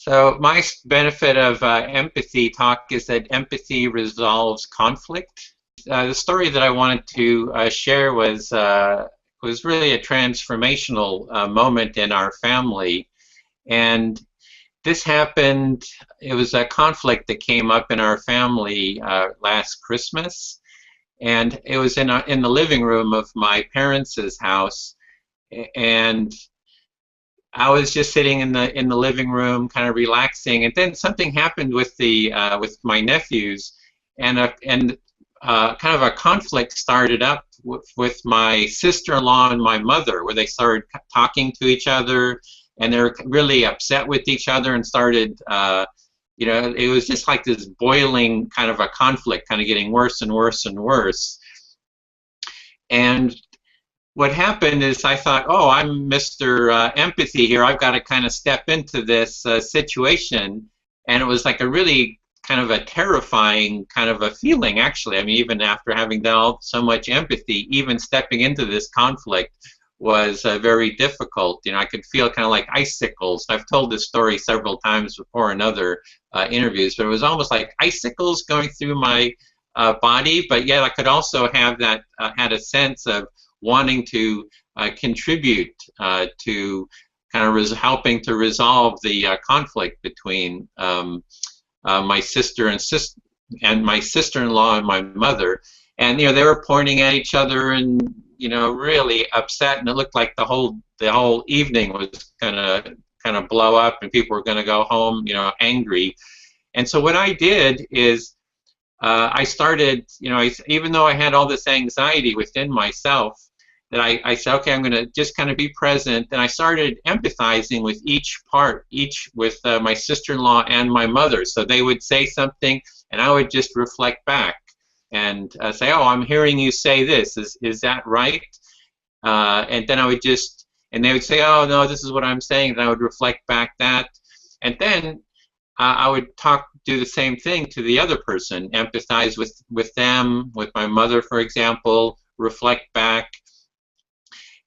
So my benefit of empathy talk is that empathy resolves conflict. The story that I wanted to share was really a transformational moment in our family, and this happened. It was a conflict that came up in our family last Christmas, and it was in the living room of my parents' house, and I was just sitting in the living room, kind of relaxing, and then something happened with my nephews, and kind of a conflict started up with my sister-in-law and my mother, where they started talking to each other, and they're really upset with each other, and started, it was just like this boiling kind of a conflict, kind of getting worse and worse and worse, and what happened is I thought, oh, I'm Mr. Empathy here. I've got to kind of step into this situation. And it was like a really kind of a terrifying kind of a feeling, actually. I mean, even after having done so much empathy, even stepping into this conflict was very difficult. I could feel kind of like icicles. I've told this story several times before in other interviews, but it was almost like icicles going through my body, but yet I could also have that, had a sense of wanting to contribute to kind of helping to resolve the conflict between my sister and my sister-in-law and my mother, and they were pointing at each other and really upset, and it looked like the whole evening was gonna blow up, and people were gonna go home angry. And so what I did is I started, even though I had all this anxiety within myself, that I said, okay, I'm going to just kind of be present, and I started empathizing with each with my sister-in-law and my mother. So they would say something, and I would just reflect back and say, oh, I'm hearing you say this. Is that right? And then and they would say, oh, no, this is what I'm saying, and I would reflect back that. And then I would do the same thing to the other person, empathize with them, with my mother, for example, reflect back.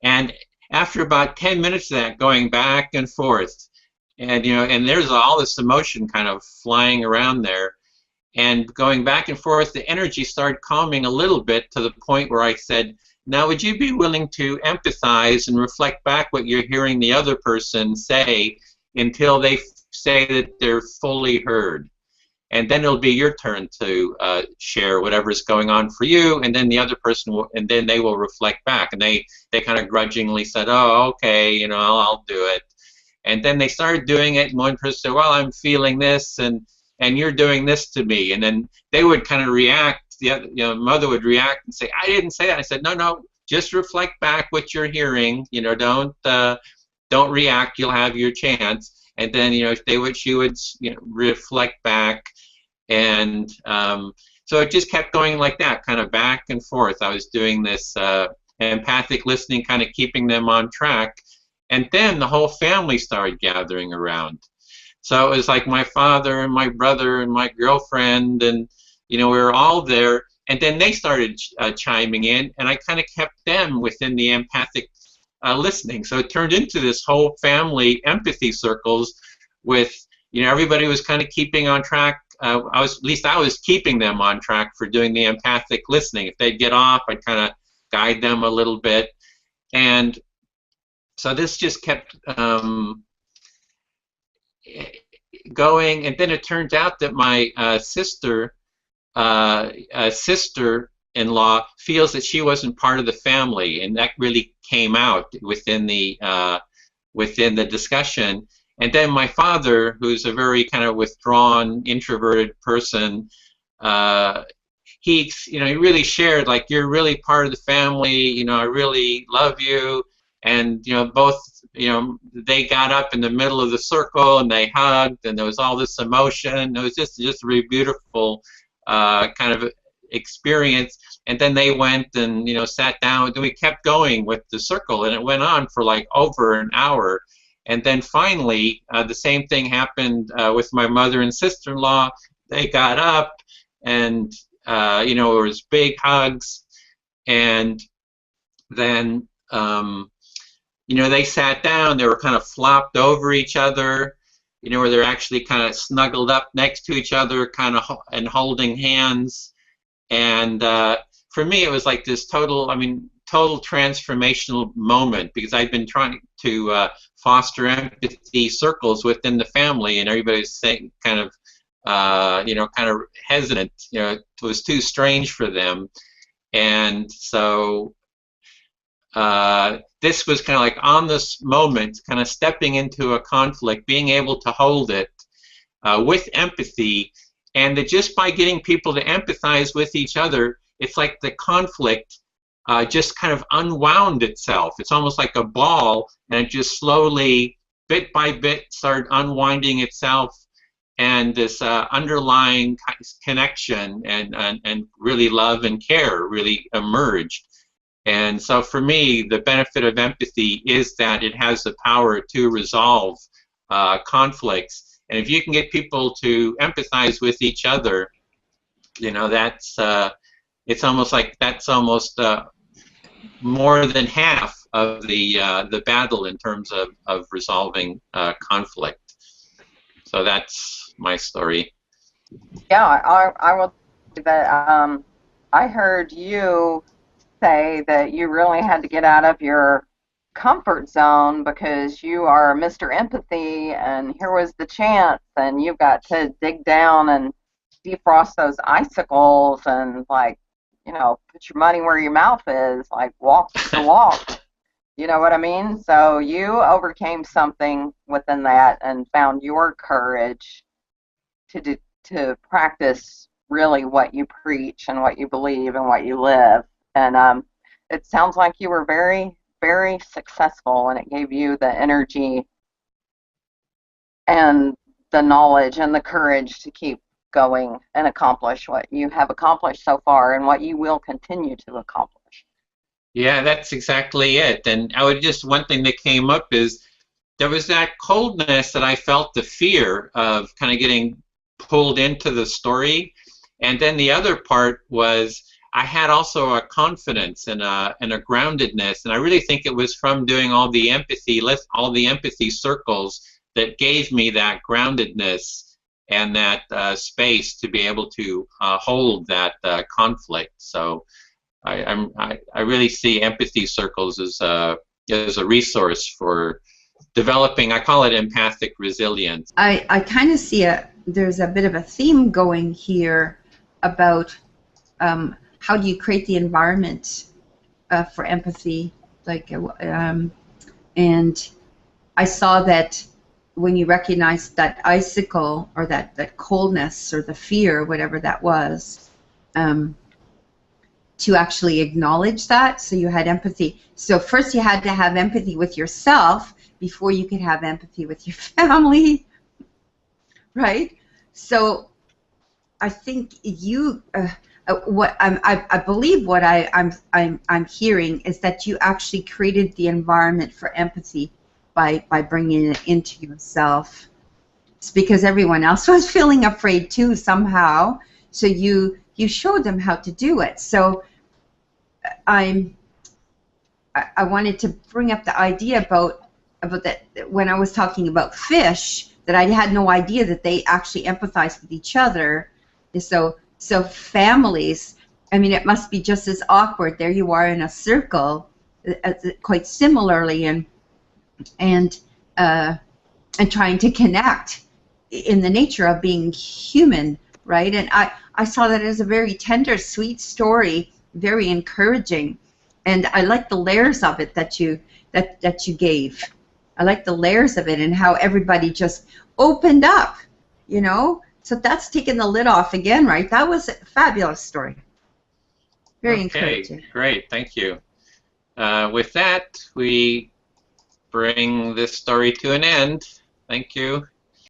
And after about 10 minutes of that, going back and forth, and and there's all this emotion kind of flying around there, and going back and forth, the energy started calming a little bit to the point where I said, now would you be willing to empathize and reflect back what you're hearing the other person say until they say that they're fully heard? And then it'll be your turn to share whatever's going on for you, and then the other person will, and then they will reflect back. And they kind of grudgingly said, oh, okay, I'll do it. And then they started doing it, and one person said, well, I'm feeling this, and you're doing this to me. And then they would kind of react. The other, mother would react and say, I didn't say that. I said, no, just reflect back what you're hearing. Don't react. You'll have your chance. And then she would reflect back, and so it just kept going like that, kind of back and forth. I was doing this empathic listening, kind of keeping them on track, and then the whole family started gathering around. So it was like my father and my brother and my girlfriend, and we were all there, and then they started chiming in, and I kind of kept them within the empathic listening. So it turned into this whole family empathy circles with, everybody was kind of keeping on track. At least I was keeping them on track for doing the empathic listening. If they'd get off, I'd kind of guide them a little bit. And so this just kept going. And then it turns out that my sister-in-law feels that she wasn't part of the family, and that really came out within the discussion. And then my father, who's a very kind of withdrawn, introverted person, he really shared, like, you're really part of the family. I really love you. And both they got up in the middle of the circle and they hugged, and there was all this emotion. It was just a really beautiful kind of experience. And then they went and sat down, and we kept going with the circle, and it went on for like over an hour. And then finally the same thing happened with my mother and sister-in-law. They got up, and it was big hugs, and then they sat down. They were kind of flopped over each other, where they're actually kind of snuggled up next to each other, kind of and holding hands. And for me, it was like this total transformational moment, because I've been trying to foster empathy circles within the family, and everybody's saying kind of hesitant. It was too strange for them, and so this was kind of like on this moment, kind of stepping into a conflict, being able to hold it with empathy, and that just by getting people to empathize with each other, it's like the conflict just kind of unwound itself. It's almost like a ball, and it just slowly, bit by bit, started unwinding itself, and this underlying connection and really love and care really emerged. And so for me, the benefit of empathy is that it has the power to resolve conflicts. And if you can get people to empathize with each other, that's it's almost like that's almost more than half of the battle in terms of resolving conflict. So that's my story. Yeah, I will say that I heard you say that you really had to get out of your comfort zone because you are Mr. Empathy, and here was the chance, and you've got to dig down and defrost those icicles and, like, put your money where your mouth is, like walk the walk. You know what I mean? So you overcame something within that and found your courage to practice really what you preach and what you believe and what you live. And it sounds like you were very, very successful, and it gave you the energy and the knowledge and the courage to keep going and accomplish what you have accomplished so far and what you will continue to accomplish. Yeah, that's exactly it. And one thing that came up is there was that coldness that I felt, the fear of kind of getting pulled into the story. And then the other part was I had also a confidence and a groundedness, and I really think it was from doing all the empathy circles that gave me that groundedness and that space to be able to hold that conflict. So I really see empathy circles as a resource for developing. I call it empathic resilience. I kind of see there's a bit of a theme going here about how do you create the environment for empathy, and I saw that when you recognized that icicle or that coldness or the fear, whatever that was, to actually acknowledge that, so you had empathy. So first you had to have empathy with yourself before you could have empathy with your family, right? So I think you, I believe what I'm hearing is that you actually created the environment for empathy by bringing it into yourself. It's because everyone else was feeling afraid too somehow, so you showed them how to do it. So I wanted to bring up the idea about that when I was talking about fish, that I had no idea that they actually empathize with each other. So families, I mean, it must be just as awkward. There you are in a circle, quite similarly, and trying to connect in the nature of being human, right? And I saw that as a very tender, sweet story, very encouraging, and I like the layers of it that you gave. I like the layers of it and how everybody just opened up, So that's taking the lid off again, right? That was a fabulous story. Very encouraging. Okay, great, thank you. With that, we bring this story to an end. Thank you.